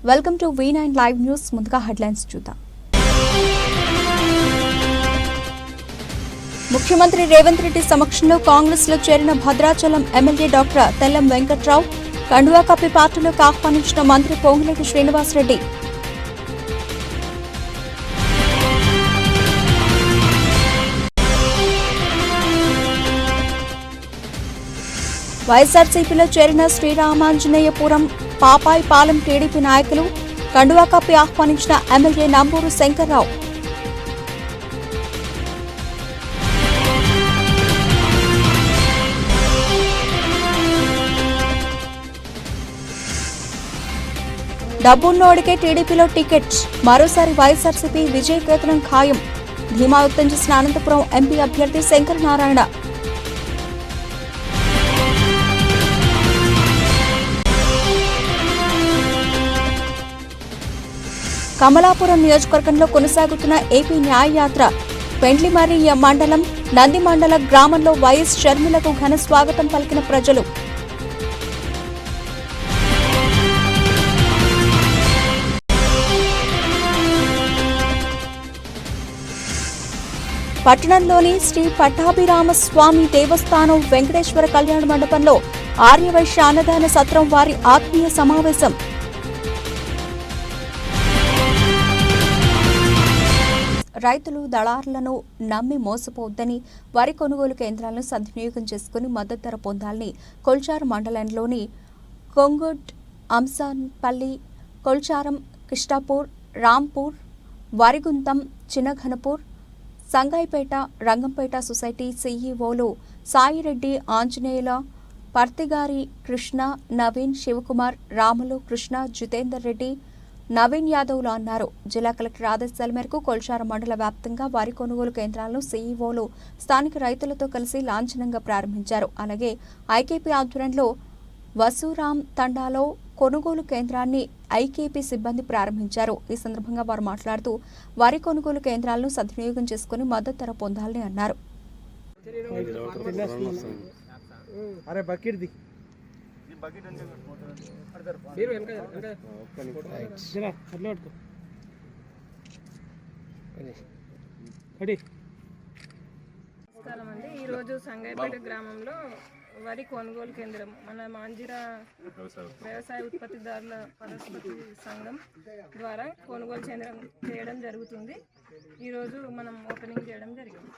Welcome to V9 live news. ముందుగా headlines చూద్దాం. ముఖ్యమంత్రి రేవంత్ రెడ్డి సమక్షంలో కాంగ్రెస్ లో చేరిన భద్రాచలం ఎమ్మెల్యే డాక్టర్ తెల్లం వెంకట్రావు, కండువా కప్పి పార్టీలోకి ఆహ్వానించిన మంత్రి పొంగులేటి శ్రీనివాసరెడ్డి. వైఎస్ఆర్సీపీలో చేరిన శ్రీరామాంజనేయపురం పాపాయిపాలెం టీడీపీ నాయకులు, కండువా కప్పి ఆహ్వానించిన ఎమ్మెల్యే నంబూరు శంకర్రావు. డబ్బున్నోడికే టీడీపీలో టికెట్, మరోసారి వైఎస్ఆర్సీపీ విజయకేతనం ఖాయం. ధీమా వ్యక్తం చేసిన అనంతపురం ఎంపీ అభ్యర్థి శంకర నారాయణ. కమలాపురం నియోజకవర్గంలో కొనసాగుతున్న ఏపీ న్యాయయాత్ర. పెండ్లిమర్రి మండలం నంది మండల గ్రామంలో వైఎస్ షర్మిలకు ఘన స్వాగతం పలికిన ప్రజలు. పట్టణంలోని శ్రీ పట్టాభిరామస్వామి దేవస్థానం వెంకటేశ్వర కళ్యాణ మండపంలో ఆర్యవైశ్య అన్నదాన సత్రం వారి ఆత్మీయ సమావేశం. రైతులు దళారులను నమ్మి మోసపోవద్దని, వరి కొనుగోలు కేంద్రాలను సద్వినియోగం చేసుకుని మద్దతు ధర పొందాలని కొల్చారం మండలంలోని కొంగుడ్, అంసాన్పల్లి, కొల్చారం, కిష్టాపూర్, రాంపూర్, వరిగుంతం, చిన్నఘనపూర్, సంగాయిపేట, రంగంపేట సొసైటీ సీఈఓలు సాయిరెడ్డి, ఆంజనేయుల, పర్తిగారి కృష్ణ, నవీన్, శివకుమార్, రాములు, కృష్ణ, జితేందర్ రెడ్డి, నవీన్ యాదవ్లు అన్నారు. జిల్లా కలెక్టర్ ఆదేశాల మేరకు కొల్చారం మండల వ్యాప్తంగా వరి కొనుగోలు కేంద్రాలను సీఈఓలు స్థానిక రైతులతో కలిసి లాంఛనంగా ప్రారంభించారు. అలాగే ఐకేపీ ఆధ్వర్యంలో వసూరాం తండాలో కొనుగోలు కేంద్రాన్ని ఐకేపీ సిబ్బంది ప్రారంభించారు. ఈ సందర్భంగా వారు మాట్లాడుతూ వరి కొనుగోలు కేంద్రాలను సద్వినియోగం చేసుకుని మద్దతు ధర పొందాలని అన్నారు. నమస్కారం అండి. ఈరోజు సంగాయిపేట గ్రామంలో వరి కొనుగోలు కేంద్రం మన మాంజిరా వ్యవసాయ ఉత్పత్తిదారుల పరస్పతి సంఘం ద్వారా కొనుగోలు కేంద్రం చేయడం జరుగుతుంది. ఈరోజు మనం ఓపెనింగ్ చేయడం జరిగింది.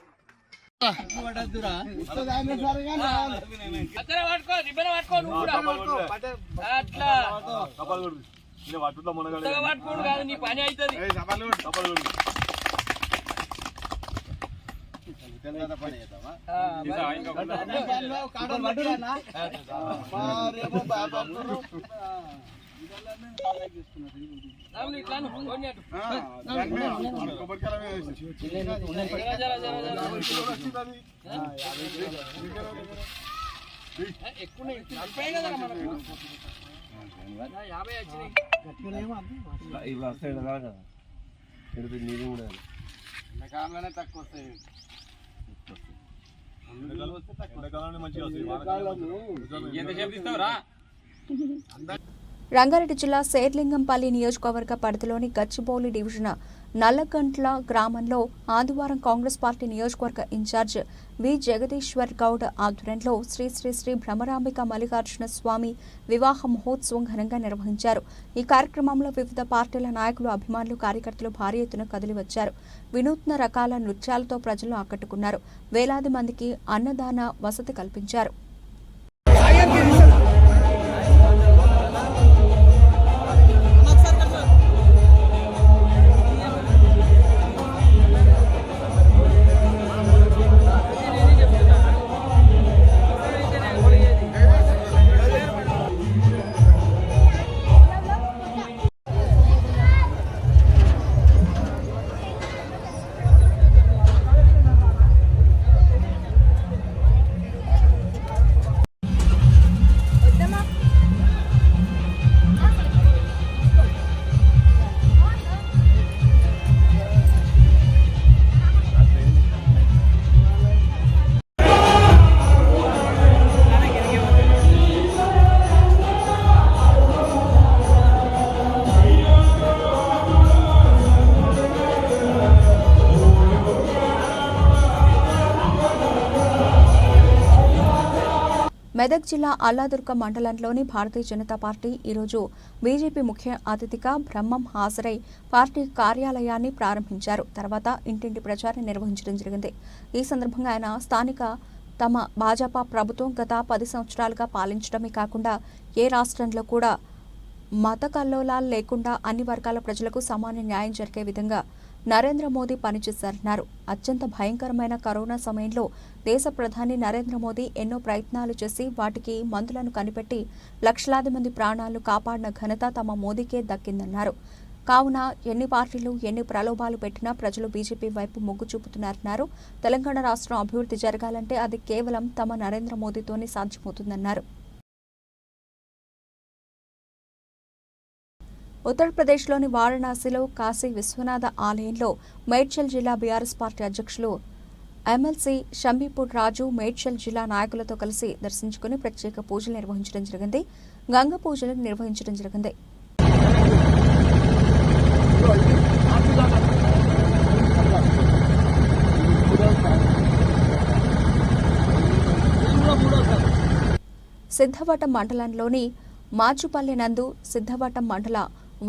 రంగారెడ్డి జిల్లా శేర్లింగంపల్లి నియోజకవర్గ పరిధిలోని గచ్చిబౌలి డివిజన్ నల్లగంట్ల గ్రామంలో ఆదివారం కాంగ్రెస్ పార్టీ నియోజకవర్గ ఇన్ఛార్జ్ వి జగదీశ్వర్ గౌడ్ ఆధ్వర్యంలో శ్రీ శ్రీ శ్రీ భ్రమరాంబిక మల్లికార్జున స్వామి వివాహ మహోత్సవం ఘనంగా నిర్వహించారు. ఈ కార్యక్రమంలో వివిధ పార్టీల నాయకులు, అభిమానులు, కార్యకర్తలు భారీ ఎత్తున కదిలివచ్చారు. వినూత్న రకాల నృత్యాలతో ప్రజలను ఆకట్టుకున్నారు. వేలాది మందికి అన్నదాన వసతి కల్పించారు. మెదక్ జిల్లా అల్లాదుర్గ మండలంలోని భారతీయ జనతా పార్టీ ఈరోజు బీజేపీ ముఖ్య అతిథిగా బ్రహ్మం హాజరై పార్టీ కార్యాలయాన్ని ప్రారంభించారు. తర్వాత ఇంటింటి ప్రచారం నిర్వహించడం జరిగింది. ఈ సందర్భంగా ఆయన స్థానిక తమ భాజపా ప్రభుత్వం గత 10 సంవత్సరాలుగా పాలించడమే కాకుండా ఏ రాష్ట్రంలో కూడా మత కల్లోలాలు లేకుండా అన్ని వర్గాల ప్రజలకు సమాన న్యాయం జరిగే విధంగా నరేంద్ర మోదీ పనిచేశారన్నారు. అత్యంత భయంకరమైన కరోనా సమయంలో దేశ ప్రధాని నరేంద్ర మోదీ ఎన్నో ప్రయత్నాలు చేసి వాటికి మందులను కనిపెట్టి లక్షలాది మంది ప్రాణాలు కాపాడిన ఘనత తమ మోదీకే దక్కిందన్నారు. కావున ఎన్ని పార్టీలు ఎన్ని ప్రలోభాలు పెట్టినా ప్రజలు బీజేపీ వైపు మొగ్గు చూపుతున్నారన్నారు. తెలంగాణ రాష్ట్రం అభివృద్ధి జరగాలంటే అది కేవలం తమ నరేంద్ర మోదీతోనే సాధ్యమవుతుందన్నారు. ఉత్తరప్రదేశ్లోని వారణాసిలో కాశీ విశ్వనాథ ఆలయంలో మేడ్చల్ జిల్లా బీఆర్ఎస్ పార్టీ అధ్యక్షులు ఎమ్మెల్సీ షంబీపూర్ రాజు మేడ్చల్ జిల్లా నాయకులతో కలిసి దర్శించుకుని ప్రత్యేక పూజలు నిర్వహించడం జరిగింది. గంగ పూజలు నిర్వహించడం జరిగింది. సిద్ధవటం మండలంలోని మాచుపల్లి నందు సిద్ధవటం మండల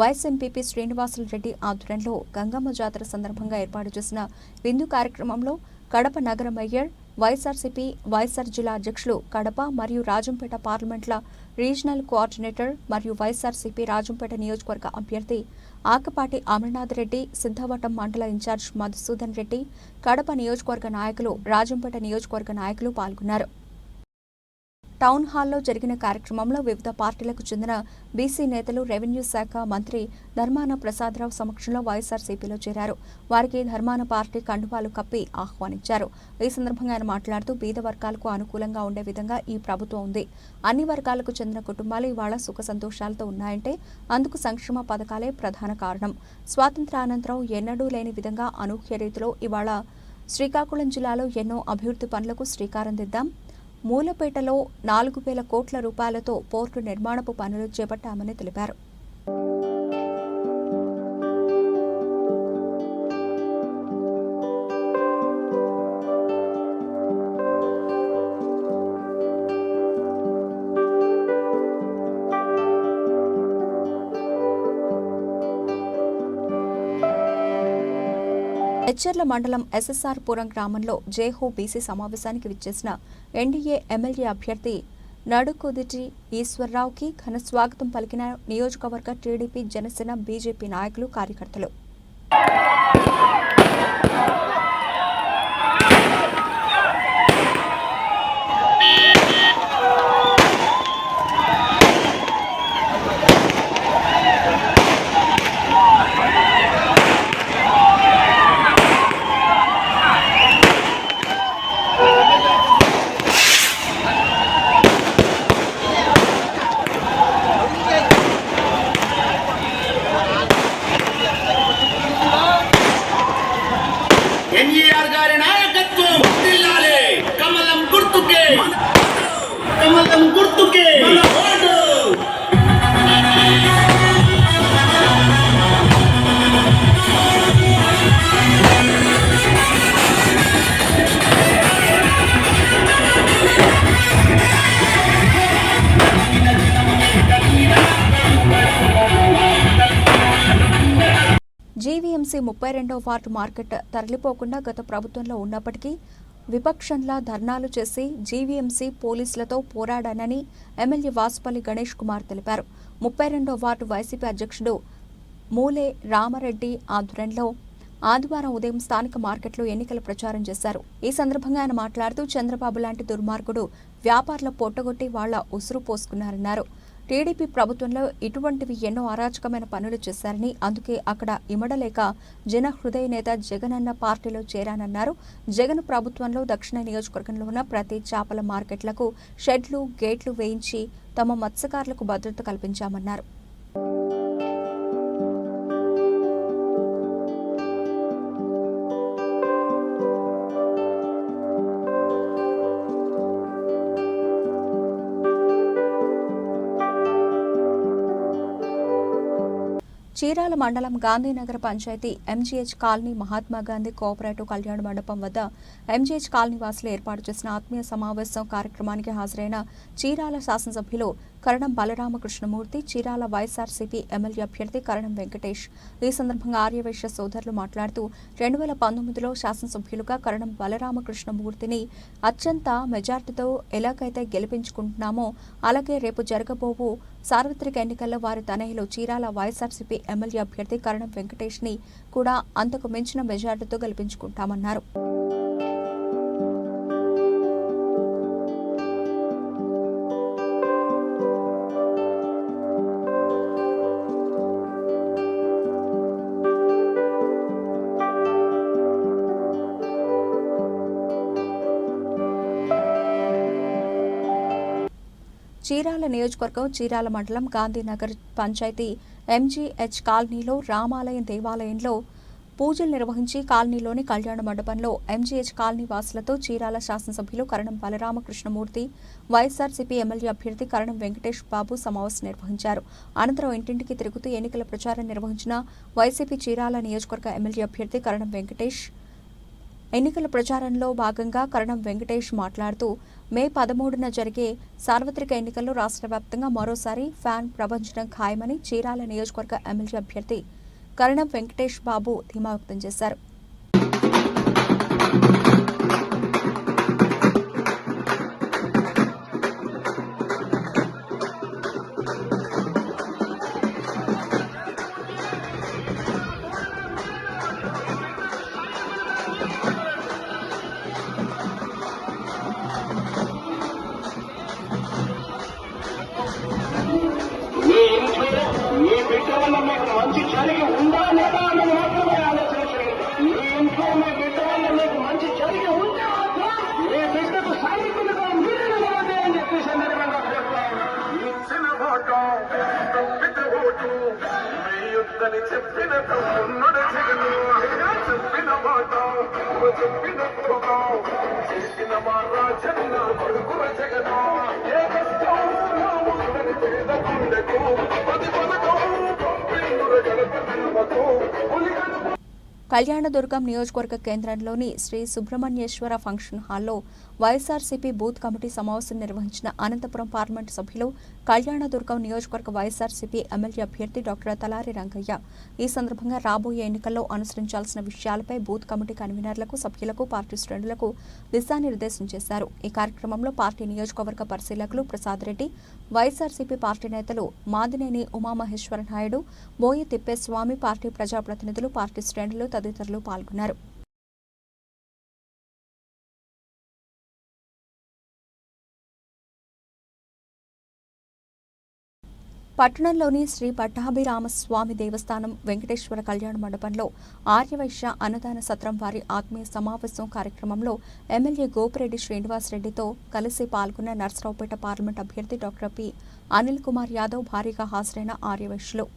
వైస్ ఎంపీపీ శ్రీనివాసులు రెడ్డి ఆధ్వర్యంలో గంగమ్మ జాతర సందర్భంగా ఏర్పాటు చేసిన విందు కార్యక్రమంలో కడప నగర మేయర్, వైఎస్ఆర్సీపీ వైఎస్ఆర్ జిల్లా అధ్యక్షులు కడప మరియు రాజంపేట పార్లమెంట్ల రీజనల్ కోఆర్డినేటర్ మరియు వైఎస్ఆర్సీపీ రాజంపేట నియోజకవర్గ అభ్యర్థి ఆకపాటి అమర్నాథ్ రెడ్డి, సిద్ధవటం మండల ఇన్ఛార్జ్ మధుసూదన్ రెడ్డి, కడప నియోజకవర్గ నాయకులు, రాజంపేట నియోజకవర్గ నాయకులు పాల్గొన్నారు. టౌన్ హాల్లో జరిగిన కార్యక్రమంలో వివిధ పార్టీలకు చెందిన బీసీ నేతలు, రెవెన్యూ శాఖ మంత్రి ధర్మాన ప్రసాదరావు సమక్షంలో వైఎస్ఆర్సీపీలో చేరారు. వారికి ధర్మాన పార్టీ కండువాలు కప్పి ఆహ్వానించారు. ఈ సందర్భంగా ఆయన మాట్లాడుతూ బీద వర్గాలకు అనుకూలంగా ఉండే విధంగా ఈ ప్రభుత్వం ఉంది. అన్ని వర్గాలకు చెందిన కుటుంబాలు ఇవాళ సుఖ సంతోషాలతో ఉన్నాయంటే అందుకు సంక్షేమ పథకాలే ప్రధాన కారణం. స్వాతంత్ర్యానంతరం ఎన్నడూ లేని విధంగా అనూహ్య రీతిలో ఇవాళ శ్రీకాకుళం జిల్లాలో ఎన్నో అభివృద్ధి పనులకు శ్రీకారం దిద్దాం. మూలపేటలో 4,000 కోట్ల రూపాయలతో పోర్టు నిర్మాణపు పనులు చేపట్టామని తెలిపారు. ఎచ్చెర్ల మండలం ఎస్ఎస్ఆర్ పురం గ్రామంలో జేహో బీసీ సమావేశానికి విచ్చేసిన ఎన్డీఏ ఎమ్మెల్యే అభ్యర్థి నడుకుదిటి ఈశ్వర్రావుకి ఘన స్వాగతం పలికిన నియోజకవర్గ టీడీపీ, జనసేన, బీజేపీ నాయకులు, కార్యకర్తలు. ఎన్టీఆర్ గారి నాయకత్వం వర్ధిల్లాలి. కమలం గుర్తుకే, కమలం గుర్తుకే మన ఓటు. జీవీఎంసీ 32వ వార్డు మార్కెట్ తరలిపోకుండా గత ప్రభుత్వంలో ఉన్నప్పటికీ విపక్షంలా ధర్నాలు చేసి జీవీఎంసీ పోలీసులతో పోరాడానని ఎమ్మెల్యే వాసుపల్లి గణేష్ కుమార్ తెలిపారు. 32వ వార్డు వైసీపీ అధ్యక్షుడు మూలే రామారెడ్డి ఆధ్వర్యంలో ఆదివారం ఉదయం స్థానిక మార్కెట్లో ఎన్నికల ప్రచారం చేశారు. ఈ సందర్భంగా ఆయన మాట్లాడుతూ చంద్రబాబు లాంటి దుర్మార్గుడు వ్యాపారుల పొట్టగొట్టి వాళ్ల ఉసురు పోసుకున్నారన్నారు. టీడీపీ ప్రభుత్వంలో ఇటువంటివి ఎన్నో అరాచకమైన పనులు చేశారని, అందుకే అక్కడ ఇమడలేక జన హృదయ నేత జగన్ అన్న పార్టీలో చేరానన్నారు. జగన్ ప్రభుత్వంలో దక్షిణ నియోజకవర్గంలో ఉన్న ప్రతి చేపల మార్కెట్లకు షెడ్లు, గేట్లు వేయించి తమ మత్స్యకారులకు భద్రత కల్పించామన్నారు. చీరాల మండలం Gandhinagar panchayat MGH colony Mahatma Gandhi cooperative కళ్యాణ మండపం వద్ద ఎంజీహెచ్ కాలనీ వాసులు ఏర్పాటు చేసిన ఆత్మీయ సమావేశం కార్యక్రమానికి హాజరైన చీరాల శాసనసభ్యులు కరణం బలరామకృష్ణమూర్తి, చీరాల వైఎస్ఆర్సీపీ ఎమ్మెల్యే అభ్యర్థి కరణం వెంకటేష్. ఈ సందర్భంగా ఆర్యవైశ్య సోదరులు మాట్లాడుతూ 2019లో శాసనసభ్యులుగా కరణం బలరామకృష్ణమూర్తిని అత్యంత మెజార్టీతో ఎలాగైతే గెలిపించుకుంటున్నామో అలాగే రేపు జరగబోవు సార్వత్రిక ఎన్నికల్లో వారి తనయులు చీరాల వైఎస్ఆర్సీపీ ఎమ్మెల్యే అభ్యర్థి కరణం వెంకటేష్ ని కూడా అంతకు మించిన మెజార్టీతో గెలిపించుకుంటామన్నారు. చీరాల నియోజకవర్గం చీరాల మండలం గాంధీనగర్ పంచాయతీ ఎంజీహెచ్ కాలనీలో రామాలయం దేవాలయంలో పూజలు నిర్వహించి కాలనీలోని కళ్యాణ మండపంలో ఎంజీహెచ్ కాలనీ వాసులతో చీరాల శాసనసభ్యులు కరణం బలరామకృష్ణమూర్తి, వైఎస్ఆర్సీపీ ఎమ్మెల్యే అభ్యర్థి కరణం వెంకటేష్ బాబు సమావేశం నిర్వహించారు. అనంతరం ఇంటింటికి తిరుగుతూ ఎన్నికల ప్రచారం నిర్వహించిన వైసీపీ చీరాల నియోజకవర్గ ఎమ్మెల్యే అభ్యర్థి కరణం వెంకటేష్. ఎన్నికల ప్రచారంలో భాగంగా కరణం వెంకటేష్ మాట్లాడుతూ మే 13న జరిగే సార్వత్రిక ఎన్నికల్లో రాష్ట్ర వ్యాప్తంగా మరోసారి ఫ్యాన్ ప్రభంజనం ఖాయమని చీరాల నియోజకవర్గ ఎమ్మెల్యే అభ్యర్థి కరణం వెంకటేష్ బాబు ధీమా వ్యక్తం చేశారు. మంచి జరిగి ఉందా లేదా అన్నది మాత్రమే ఆలోచించండి. మీ ఇంట్లో మీ బిడ్డ వల్ల మీకు మంచి జరిగి ఉంటే మీ బిడ్డకు సైనికులుగా మీరు నిలవండి అని చెప్పి సందర్భంగా ఇచ్చిన ఓటు తప్పిత ఓటు మీ యుద్ధని చెప్పిన తమ్ముడు జగను చెప్పిన మాట చెప్పిన కోపం చేసిన మా రాజన్న కొడుకుల జగను ఏ కష్టం ఉందని పేదకుండకు పది పథకం కళ్యాణదుర్గం నియోజకవర్గ కేంద్రంలోని శ్రీ సుబ్రహ్మణ్యేశ్వర ఫంక్షన్ హాల్లో వైఎస్ఆర్సీపీ బూత్ కమిటీ సమావేశం నిర్వహించిన అనంతపురం పార్లమెంటు సభ్యులు కళ్యాణదుర్గం నియోజకవర్గ వైఎస్ఆర్సీపీ ఎమ్మెల్యే అభ్యర్థి డాక్టర్ తలారి రంగయ్య. ఈ సందర్భంగా రాబోయే ఎన్నికల్లో అనుసరించాల్సిన విషయాలపై బూత్ కమిటీ కన్వీనర్లకు, సభ్యులకు, పార్టీ శ్రేణులకు దిశానిర్దేశం చేశారు. ఈ కార్యక్రమంలో పార్టీ నియోజకవర్గ పరిశీలకులు ప్రసాద్ రెడ్డి, వైఎస్ఆర్సీపీ పార్టీ నేతలు మాదినేని ఉమామహేశ్వర నాయుడు, బోయి తిప్పేస్వామి, పార్టీ ప్రజాప్రతినిధులు, పార్టీ శ్రేణులు తదితరులు పాల్గొన్నారు. పట్టణంలోని శ్రీ పట్టాభిరామస్వామి దేవస్థానం వెంకటేశ్వర కళ్యాణ మండపంలో ఆర్యవైశ్య అన్నదాన సత్రం వారి ఆత్మీయ సమావేశం కార్యక్రమంలో ఎమ్మెల్యే గోపిరెడ్డి శ్రీనివాసరెడ్డితో కలిసి పాల్గొన్న నర్సరావుపేట పార్లమెంట్ అభ్యర్థి డాక్టర్ పి అనిల్ కుమార్ యాదవ్ భారీగా హాజరైన ఆర్యవైశ్యులు.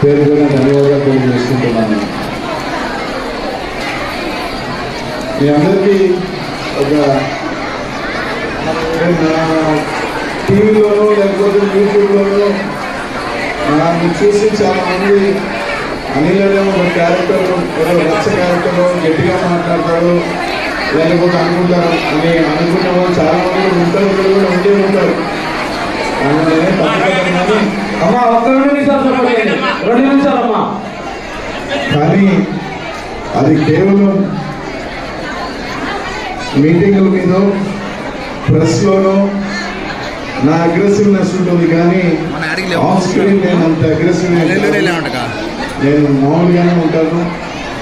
పేరుగా ధన్యవాదాలు తెలియజేసుకుంటున్నాను. మీ అందరికీ ఒక టీవీలోనో లేకపోతే యూట్యూబ్లోనో నాకు చూసి చాలామంది అనిల్ అనే ఒక క్యారెక్టర్, ఏదో రచ్చ క్యారెక్టర్, గట్టిగా మాట్లాడతాడు లేకపోతే అనుకుంటారు అని అనుకున్న వాళ్ళు చాలామంది ఉంటారు, కూడా ఉండే ఉంటారు. కానీ అది కేవలం మీటింగుల మీద, ప్రెస్లోనో నా అగ్రెసివ్నెస్ ఉంటుంది, కానీ ఆఫ్ స్క్రీన్ నేను అంత అగ్రెసివ్ నేను మామూలుగానే ఉంటాను.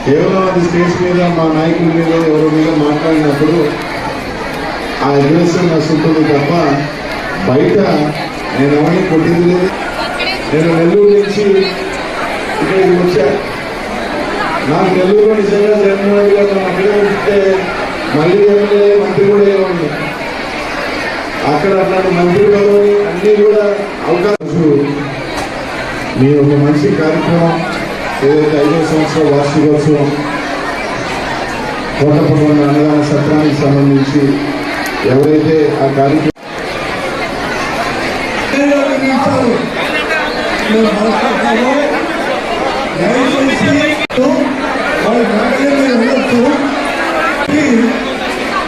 కేవలం అది స్టేజ్ మీద మా నాయకుల మీద ఎవరి మీద మాట్లాడినప్పుడు ఆ అగ్రెసివ్నెస్ ఉంటుంది తప్ప బయట నేను ఎవరిని కొట్టింది లేదు. నేను నెల్లూరు నుంచి ఇక్కడికి వచ్చా. నాకు నెల్లూరులో నిజంగా జగన్మోహన్ గారు అక్కడే ఉంటే మళ్ళీ ఎమ్మెల్యే మంత్రి కూడా ఏమండి అక్కడ అట్లాంటి మంత్రి పదవి అన్ని కూడా అవకాశం. మీ ఒక మంచి కార్యక్రమం ఏదైతే 5వ సంవత్సరం వార్షికోత్సవం కోటప్పకొండ అన్నదాన సత్రానికి సంబంధించి ఎవరైతే ఆ కార్యక్రమం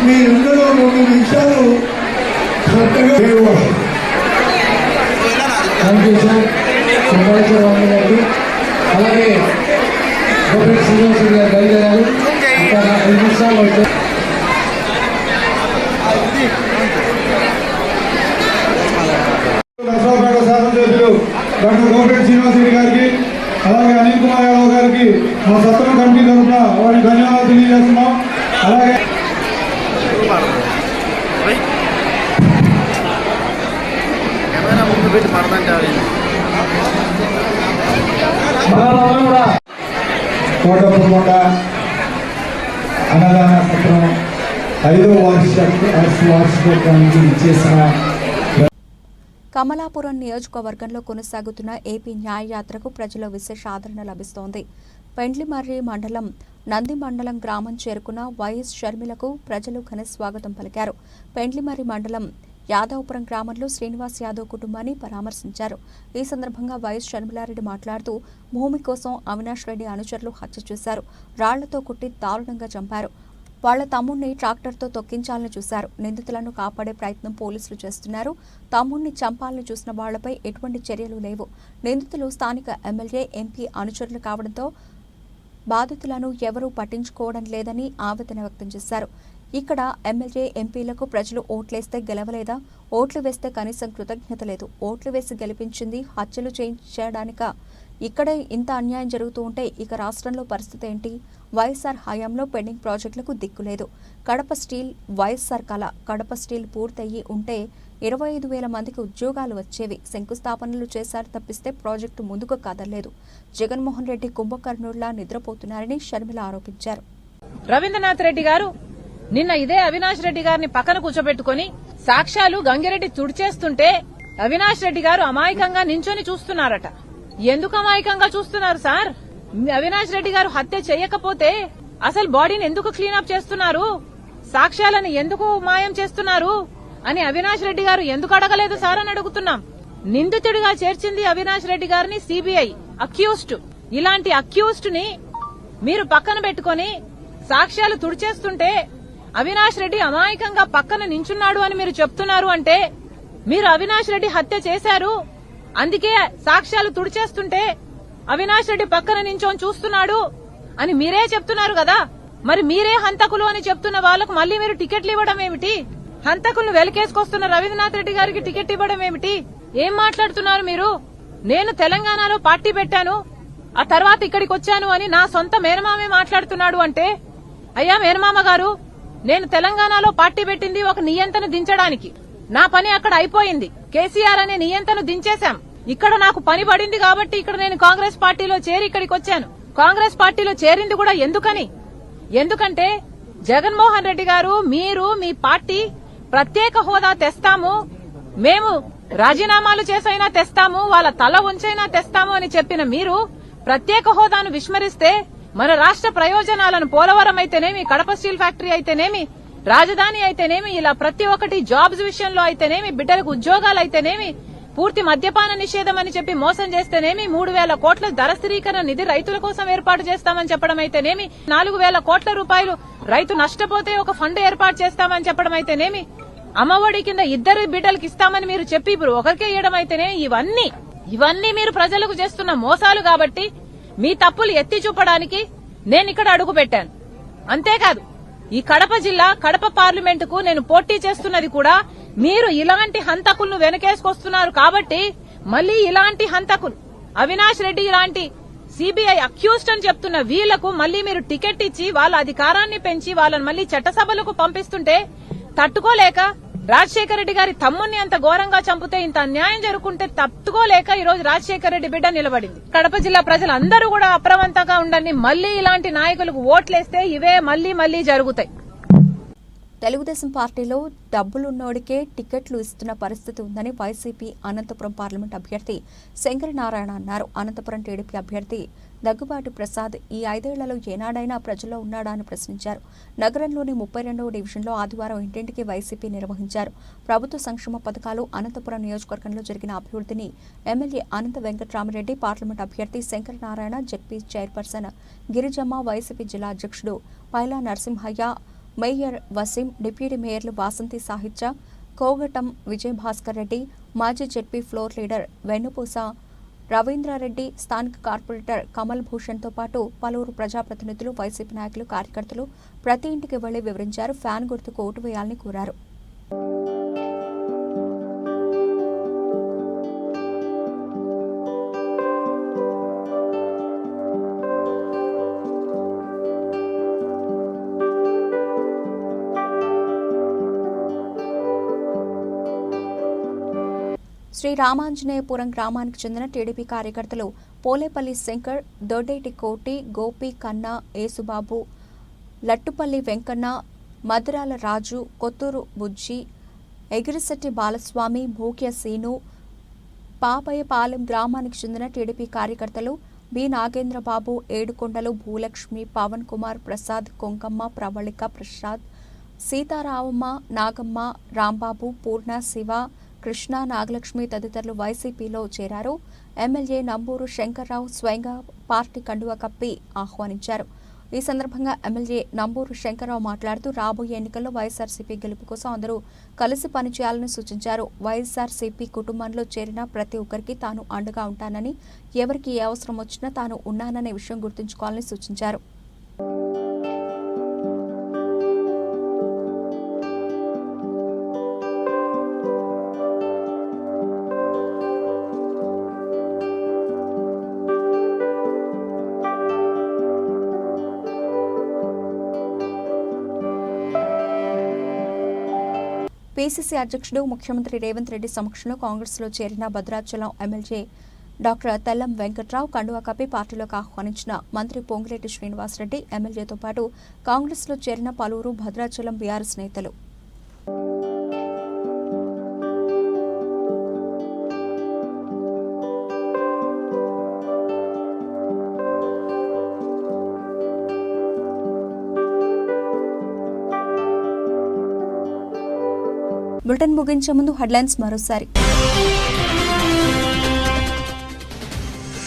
మీ అందరూ 2 నిమిషాలు గారికి అలాగే శ్రీనివాస గారు బయలుదేరారు. ఇంకా 5 నిమిషాలు అవుతాయి. నరసరావుపేట శాసనసభ్యులు డాక్టర్ కోమటిరెడ్డి శ్రీనివాసరెడ్డి గారికి అలాగే అనిల్ కుమార్ యాదవ్ గారికి మా సత్రం కమిటీ తరఫున వారికి ధన్యవాదాలు తెలియజేస్తున్నాం. అలాగే కోటప్పకొండ అన్నదాన సత్రం 5వ వార్షికోత్సవానికి ఇచ్చేసిన కమలాపురం నియోజకవర్గంలో కొనసాగుతున్న ఏపీ న్యాయ యాత్రకు ప్రజల విశేష ఆదరణ లభిస్తోంది. పెండ్లిమర్రి మండలం నంది మండలం గ్రామం చేరుకున్న వైఎస్ షర్మిలకు ప్రజలు ఘన స్వాగతం పలికారు. పెండ్లిమర్రి మండలం యాదవపురం గ్రామంలో శ్రీనివాస్ యాదవ్ కుటుంబాన్ని పరామర్శించారు. ఈ సందర్భంగా వైఎస్ షర్మిలారెడ్డి మాట్లాడుతూ భూమి కోసం అవినాష్ రెడ్డి అనుచరులు హత్య చేశారు. రాళ్లతో కుట్టి దారుణంగా చంపారు. వాళ్ల తమ్ముడిని ట్రాక్టర్తో తొక్కించాలని చూశారు. నిందితులను కాపాడే ప్రయత్నం పోలీసులు చేస్తున్నారు. తమ్ముడిని చంపాలని చూసిన వాళ్లపై ఎటువంటి చర్యలు లేవు. నిందితులు స్థానిక ఎమ్మెల్యే, ఎంపీ అనుచరులు కావడంతో బాధితులను ఎవరూ పట్టించుకోవడం లేదని ఆవేదన వ్యక్తం చేశారు. ఇక్కడ ఎమ్మెల్యే, ఎంపీలకు ప్రజలు ఓట్లేస్తే గెలవలేదా? ఓట్లు వేస్తే కనీసం కృతజ్ఞత లేదు. ఓట్లు వేసి గెలిపించింది హత్యలు చేయించడానిక? ఇక్కడే ఇంత అన్యాయం జరుగుతూ ఉంటే ఇక రాష్ట్రంలో పరిస్థితి ఏంటి? వైఎస్ఆర్ హయాంలో పెండింగ్ ప్రాజెక్టులకు దిక్కులేదు. కడప స్టీల్ వైఎస్ఆర్ కళ. కడప స్టీల్ పూర్తయ్యి ఉంటే 25,000 మందికి ఉద్యోగాలు వచ్చేవి. శంకుస్థాపనలు చేశారు తప్పిస్తే ప్రాజెక్టు ముందుకు కదలలేదు. జగన్మోహన్ రెడ్డి కుంభకర్ణుడిలా నిద్రపోతున్నారని షర్మిల ఆరోపించారు. రవీంద్రనాథ్ రెడ్డి గారు నిన్న ఇదే అవినాష్ రెడ్డి గారిని పక్కన కూర్చోబెట్టుకుని సాక్ష్యాలు గంగిరెడ్డి తుడిచేస్తుంటే అవినాష్ రెడ్డి గారు అమాయకంగా నించొని చూస్తున్నారట. ఎందుకు అమాయకంగా చూస్తున్నారు సార్? అవినాష్ రెడ్డి గారు హత్య చేయకపోతే అసలు బాడీని ఎందుకు క్లీనప్ చేస్తున్నారు? సాక్ష్యాలను ఎందుకు మాయం చేస్తున్నారు అని అవినాష్ రెడ్డి గారు ఎందుకు అడగలేదు సార్ అని అడుగుతున్నాం. నిందితుడిగా చేర్చింది అవినాష్ రెడ్డి గారిని సిబిఐ అక్యూజ్డ్. ఇలాంటి అక్యూజ్డ్ ని మీరు పక్కన పెట్టుకుని సాక్ష్యాలు తుడిచేస్తుంటే అవినాష్ రెడ్డి అమాయకంగా పక్కన నించున్నాడు అని మీరు చెప్తున్నారు అంటే మీరు అవినాష్ రెడ్డి హత్య చేశారు, అందుకే సాక్ష్యాలు తుడిచేస్తుంటే అవినాష్ రెడ్డి పక్కన నించొని చూస్తున్నాడు అని మీరే చెప్తున్నారు కదా. మరి మీరే హంతకులు అని చెప్తున్న వాళ్లకు మళ్లీ మీరు టికెట్లు ఇవ్వడం ఏమిటి? హంతకులను వెలకేసుకొస్తున్న రవీంద్రనాథ్ రెడ్డి గారికి టికెట్ ఇవ్వడం ఏమిటి? ఏం మాట్లాడుతున్నారు మీరు? నేను తెలంగాణలో పార్టీ పెట్టాను, ఆ తర్వాత ఇక్కడికి వచ్చాను అని నా సొంత మేనమామే మాట్లాడుతున్నాడు అంటే, అయ్యా మేనమామ గారు, నేను తెలంగాణలో పార్టీ పెట్టింది ఒక నియంతను దించడానికి. నా పని అక్కడ అయిపోయింది. కేసీఆర్ అనే నియంతను దించేశాం. ఇక్కడ నాకు పని పడింది కాబట్టి ఇక్కడ నేను కాంగ్రెస్ పార్టీలో చేరి ఇక్కడికి వచ్చాను. కాంగ్రెస్ పార్టీలో చేరింది కూడా ఎందుకంటే జగన్మోహన్ రెడ్డి గారు, మీరు మీ పార్టీ ప్రత్యేక హోదా తెస్తాము, మేము రాజీనామాలు చేసైనా తెస్తాము, వాళ్ళ తల ఉంచైనా తెస్తాము అని చెప్పిన మీరు ప్రత్యేక హోదాను విస్మరిస్తే మన రాష్ట్ర ప్రయోజనాలను పోలవరం అయితేనేమి, కడప స్టీల్ ఫ్యాక్టరీ అయితేనేమి, రాజధాని అయితేనేమి, ఇలా ప్రతి ఒక్కటి జాబ్స్ విషయంలో అయితేనేమి, బిడ్డలకు ఉద్యోగాలు అయితేనేమి, పూర్తి మద్యపాన నిషేధం అని చెప్పి మోసం చేస్తేనేమి, 3,000 కోట్ల ధర స్థిరీకరణ నిధి రైతుల కోసం ఏర్పాటు చేస్తామని చెప్పడం అయితేనేమి, 4,000 కోట్ల రూపాయలు రైతు నష్టపోతే ఒక ఫండ్ ఏర్పాటు చేస్తామని చెప్పడం అయితేనేమి, అమ్మఒడి కింద 2 బిడ్డలకు ఇస్తామని మీరు చెప్పి ఇప్పుడు ఒకరికే ఇవ్వడం అయితేనే, ఇవన్నీ మీరు ప్రజలకు చేస్తున్న మోసాలు. కాబట్టి మీ తప్పులు ఎత్తి చూపడానికి నేను ఇక్కడ అడుగు పెట్టాను. అంతేకాదు ఈ కడప జిల్లా, కడప పార్లమెంటుకు నేను పోటీ చేస్తున్నది కూడా మీరు ఇలాంటి హంతకులను వెనకేసుకొస్తున్నారు కాబట్టి మళ్లీ ఇలాంటి హంతకులు అవినాష్ రెడ్డి ఇలాంటి సిబిఐ అక్యూజ్డ్ అని చెప్తున్న వీళ్లకు మళ్లీ మీరు టికెట్ ఇచ్చి వాళ్ళ అధికారాన్ని పెంచి వాళ్ళని మళ్లీ చట్టసభలకు పంపిస్తుంటే తట్టుకోలేక, రాజశేఖర రెడ్డి గారి తమ్ముణ్ణి అంత ఘోరంగా చంపితే ఇంత అన్యాయం జరుగుతుంటే తట్టుకోలేక ఈ రోజు రాజశేఖర రెడ్డి బిడ్డ నిలబడింది. కడప జిల్లా ప్రజలందరూ కూడా అప్రమత్తంగా ఉండండి. మళ్లీ ఇలాంటి నాయకులకు ఓట్లేస్తే ఇవే మళ్లీ జరుగుతాయి. తెలుగుదేశం పార్టీలో డబ్బులున్నోడికే టికెట్లు ఇస్తున్న పరిస్థితి ఉందని వైసీపీ అనంతపురం పార్లమెంట్ అభ్యర్థి శంకరనారాయణ అన్నారు. అనంతపురం టీడీపీ అభ్యర్థి దగ్గుబాటి ప్రసాద్ ఈ 5 ఏళ్లలో ఏనాడైనా ప్రజల్లో ఉన్నాడా అని ప్రశ్నించారు. నగరంలోని 32వ డివిజన్లో ఆదివారం ఇంటింటికి వైసీపీ నిర్వహించారు. ప్రభుత్వ సంక్షేమ పథకాలు, అనంతపురం నియోజకవర్గంలో జరిగిన అభివృద్ధిని ఎమ్మెల్యే అనంత వెంకట్రామరెడ్డి, పార్లమెంట్ అభ్యర్థి Shankaranarayana, ZP chairperson Girijamma, YCP జిల్లా అధ్యక్షుడు పైలా నరసింహయ్య, మేయర్ వసీం, డిప్యూటీ మేయర్లు వాసంతి సాహిత్య, కోగటం విజయభాస్కర్ రెడ్డి, మాజీ జెడ్పీ ఫ్లోర్ లీడర్ వెన్నుపూస రవీంద్రారెడ్డి, స్థానిక కార్పొరేటర్ కమల్ భూషణ్తో పాటు పలువురు ప్రజాప్రతినిధులు, వైసీపీ నాయకులు, కార్యకర్తలు ప్రతి ఇంటికి వెళ్లి వివరించారు. ఫ్యాన్ గుర్తుకు ఓటు వేయాలని కోరారు. శ్రీ రామాంజనేయపురం గ్రామానికి చెందిన టీడీపీ కార్యకర్తలు పోలేపల్లి శంకర్, దొడ్డేటి కోటి, గోపి, కన్నా, ఏసుబాబు, లట్టుపల్లి వెంకన్న, మధురాల రాజు, కొత్తూరు బుజ్జి, ఎగిరిశెట్టి బాలస్వామి, భూక్య సీను, పాపయ్యపాలెం గ్రామానికి చెందిన టీడీపీ కార్యకర్తలు బి నాగేంద్రబాబు, ఏడుకొండలు, భూలక్ష్మి, పవన్ కుమార్, ప్రసాద్, కొంకమ్మ, ప్రవళిక, ప్రసాద్, సీతారామమ్మ, నాగమ్మ, రాంబాబు, పూర్ణ, శివ, కృష్ణ, నాగలక్ష్మి తదితరులు వైసీపీలో చేరారు. ఎమ్మెల్యే నంబూరు శంకర్రావు స్వయంగా పార్టీ కండువా కప్పి ఆహ్వానించారు. ఈ సందర్భంగా ఎమ్మెల్యే నంబూరు శంకర్రావు మాట్లాడుతూ రాబోయే ఎన్నికల్లో వైఎస్ఆర్సీపీ గెలుపు కోసం అందరూ కలిసి పనిచేయాలని సూచించారు. వైఎస్ఆర్సీపీ కుటుంబంలో చేరిన ప్రతి ఒక్కరికి తాను అండగా ఉంటానని, ఎవరికి ఏ అవసరం వచ్చినా తాను ఉన్నాననే విషయం గుర్తుంచుకోవాలని సూచించారు. పీసీసీ అధ్యక్షుడు ముఖ్యమంత్రి రేవంత్ రెడ్డి సమక్షంలో కాంగ్రెస్లో చేరిన భద్రాచలం ఎమ్మెల్యే డాక్టర్ తెల్లం వెంకట్రావు కండువా కప్పి పార్టీలోకి ఆహ్వానించిన మంత్రి పొంగిరెడ్డి శ్రీనివాసరెడ్డి, ఎమ్మెల్యేతో పాటు కాంగ్రెస్లో చేరిన పలువురు భద్రాచలం బీఆర్ఎస్ నేతలు. బులెటిన్ ముగించే ముందు హెడ్లైన్స్ మరోసారి.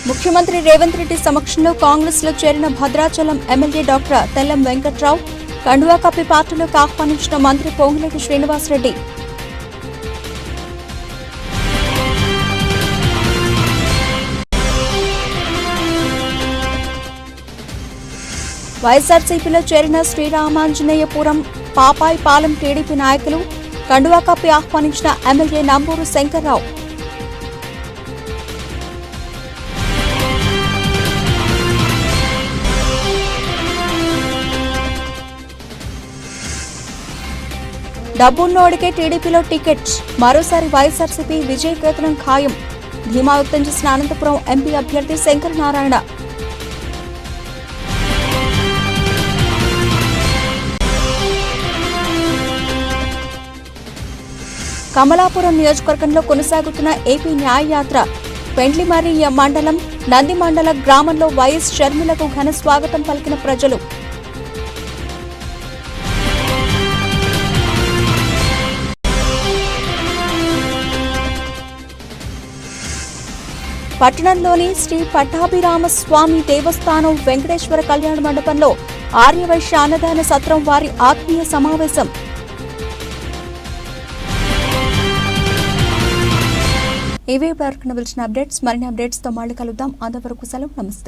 ముఖ్యమంత్రి రేవంత్ రెడ్డి సమక్షంలో కాంగ్రెస్లో చేరిన భద్రాచలం ఎమ్మెల్యే డాక్టర్ తెల్లం వెంకట్రావు కండువా కప్పి పార్టీలోకి ఆహ్వానించిన మంత్రి పొంగిరెడ్డి శ్రీనివాసరెడ్డి. వైఎస్ఆర్సీపీలో చేరిన శ్రీరామాంజనేయపురం పాపాయిపాలెం టీడీపీ నాయకులు కండువా కప్పి ఆహ్వానించిన ఎమ్మెల్యే నంబూరు శంకర్రావు. డబ్బున్నోడికే టీడీపీలో టికెట్, మరోసారి వైఎస్ఆర్సీపీ విజయకేతనం ఖాయం ధీమా వ్యక్తం చేసిన అనంతపురం ఎంపీ అభ్యర్థి శంకరనారాయణ. కమలాపురం నియోజకవర్గంలో కొనసాగుతున్న ఏపీ న్యాయయాత్ర. పెండ్లిమర్రి మండలం నంది మండల గ్రామంలో వైఎస్ షర్మిలకు ఘన స్వాగతం పలికిన ప్రజలు. పట్టణంలోని శ్రీ పట్టాభిరామస్వామి దేవస్థానం వెంకటేశ్వర కళ్యాణ మండపంలో ఆర్యవైశ్య అన్నదాన సత్రం వారి ఆత్మీయ సమావేశం. ఇవే వరకు పిలిచిన అప్డేట్స్. మరిన్ని అప్డేట్స్తో మళ్ళీ కలుద్దాం. అంతవరకు సెలవు. నమస్తే.